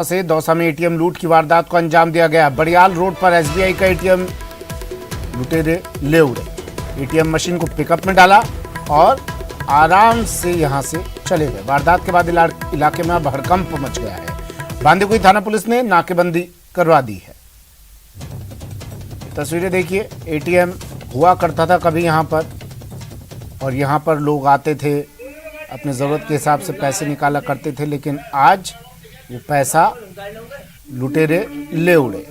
से दौसा में एटीएम लूट की वारदात को अंजाम दिया गया। बड़ियाल रोड पर एसबीआई का एटीएम लुटेरे ले उड़े। एटीएम मशीन को पिकअप में डाला और आराम से यहां से चले गए। वारदात के बाद इलाके में अब हड़कंप मच गया है। बांदीकुई थाना पुलिस ने नाकेबंदी करवा दी है। तस्वीरें देखिए, एटीएम हुआ करता था कभी यहां पर, और यहां पर लोग आते थे, अपने ज़रूरत के हिसाब से पैसे निकाला करते थे, लेकिन आज वो पैसा लुटेरे ले उड़े।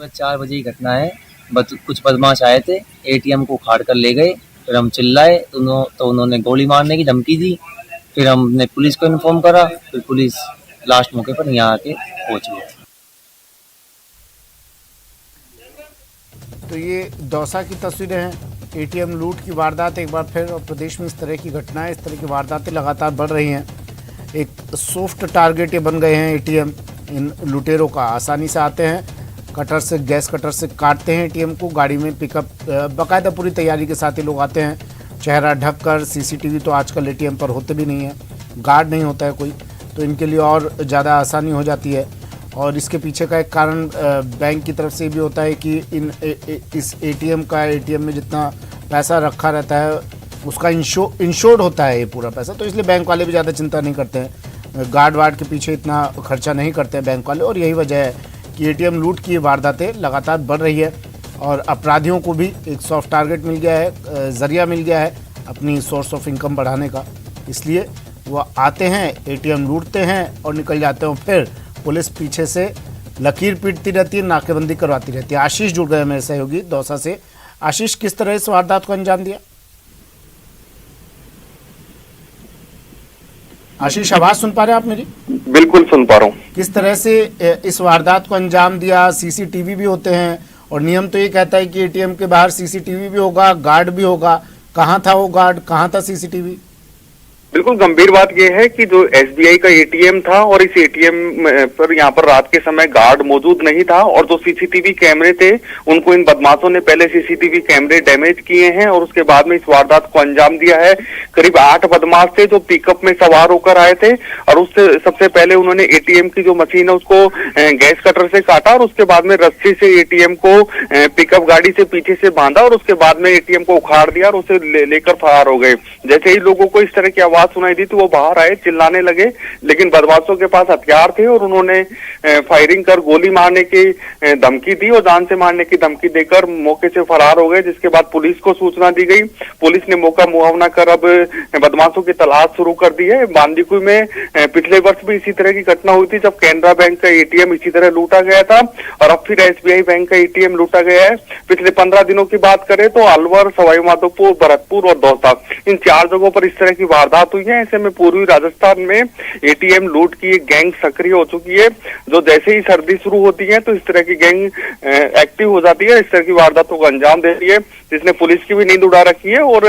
4 बजे की घटना है। कुछ बदमाश आए थे, एटीएम को उखाड़ कर ले गए। फिर हम चिल्लाए तो उन्होंने गोली मारने की धमकी दी। फिर हमने पुलिस को इन्फॉर्म करा। फिर पुलिस लास्ट मौके पर यहाँ आके पहुंच गई। तो ये दौसा की तस्वीरें हैं। एटीएम लूट की वारदात एक बार फिर, और प्रदेश में इस तरह की घटनाएं, इस तरह की वारदातें लगातार बढ़ रही हैं। एक सॉफ्ट टारगेट ये बन गए हैं एटीएम इन लुटेरों का। आसानी से आते हैं, कटर से, गैस कटर से काटते हैं एटीएम को, गाड़ी में पिकअप, बाकायदा पूरी तैयारी के साथ ही लोग आते हैं, चेहरा ढककर। सीसीटीवी तो आजकल एटीएम पर होते भी नहीं है, गार्ड नहीं होता है कोई, तो इनके लिए और ज़्यादा आसानी हो जाती है। और इसके पीछे का एक कारण बैंक की तरफ से भी होता है कि इस एटीएम में जितना पैसा रखा रहता है उसका इंश्योर्ड होता है ये पूरा पैसा, तो इसलिए बैंक वाले भी ज़्यादा चिंता नहीं करते हैं, गार्ड वार्ड के पीछे इतना खर्चा नहीं करते हैं बैंक वाले। और यही वजह है कि एटीएम लूट की वारदातें लगातार बढ़ रही है, और अपराधियों को भी एक सॉफ्ट टारगेट मिल गया है, ज़रिया मिल गया है अपनी सोर्स ऑफ इनकम बढ़ाने का। इसलिए वो आते हैं, एटीएम लूटते हैं और निकल जाते हैं। फिर पुलिस पीछे से लकीर पीटती रहती है, नाकेबंदी करवाती रहती है। आशीष जुड़ गए मेरे सहयोगी दौसा से। आशीष, किस तरह इस वारदात को अंजाम दिया? आशीष, आवाज सुन पा रहे हैं आप मेरी? बिल्कुल सुन पा रहा हूँ। किस तरह से इस वारदात को अंजाम दिया? सीसीटीवी भी होते हैं और नियम तो ये कहता है कि एटीएम के बाहर सीसीटीवी भी होगा, गार्ड भी होगा। कहाँ था वो गार्ड, कहाँ था सीसीटीवी? बिल्कुल गंभीर बात यह है कि जो एसबीआई का एटीएम था और इस एटीएम पर यहाँ पर रात के समय गार्ड मौजूद नहीं था, और जो सीसीटीवी कैमरे थे उनको इन बदमाशों ने पहले सीसीटीवी कैमरे डैमेज किए हैं और उसके बाद में इस वारदात को अंजाम दिया है। करीब 8 बदमाश थे जो पिकअप में सवार होकर आए थे, और उससे सबसे पहले उन्होंने एटीएम की जो मशीन है उसको गैस कटर से काटा, और उसके बाद में रस्सी से एटीएम को पिकअप गाड़ी से पीछे से बांधा, और उसके बाद में एटीएम को उखाड़ दिया और उसे लेकर फरार हो गए। जैसे ही लोगों को इस तरह की आवाज सुनाई दी तो वो बाहर आए, चिल्लाने लगे, लेकिन बदमाशों के पास हथियार थे और उन्होंने फायरिंग कर गोली मारने की धमकी दी और जान से मारने की धमकी देकर मौके से फरार हो गए। जिसके बाद पुलिस को सूचना दी गई। पुलिस ने मौका मुआवना कर अब बदमाशों की तलाश शुरू कर दी है। बांदीकुई में पिछले वर्ष भी इसी तरह की घटना हुई थी जब कैनरा बैंक का एटीएम इसी तरह लूटा गया था, और अब फिर एसबीआई बैंक का एटीएम लूटा गया है। पिछले 15 दिनों की बात करें तो अलवर, सवाईमाधोपुर, भरतपुर और दौसा, इन 4 जगहों पर इस तरह की वारदात हुई है। ऐसे में पूर्वी राजस्थान में एटीएम लूट की एक गैंग सक्रिय हो चुकी है, जो जैसे ही सर्दी शुरू होती है तो इस तरह की गैंग एक्टिव हो जाती है, इस तरह की वारदातों को अंजाम दे रही है, जिसने पुलिस की भी नींद उड़ा रखी है और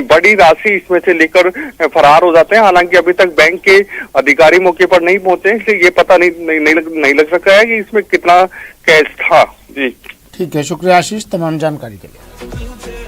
बड़ी राशि इसमें से लेकर फरार हो जाते हैं। हालांकि अभी तक बैंक के अधिकारी मौके पर नहीं पहुंचे, इसलिए ये पता नहीं लग सका है कि इसमें कितना कैश था। जी ठीक है, शुक्रिया आशीष तमाम जानकारी के लिए।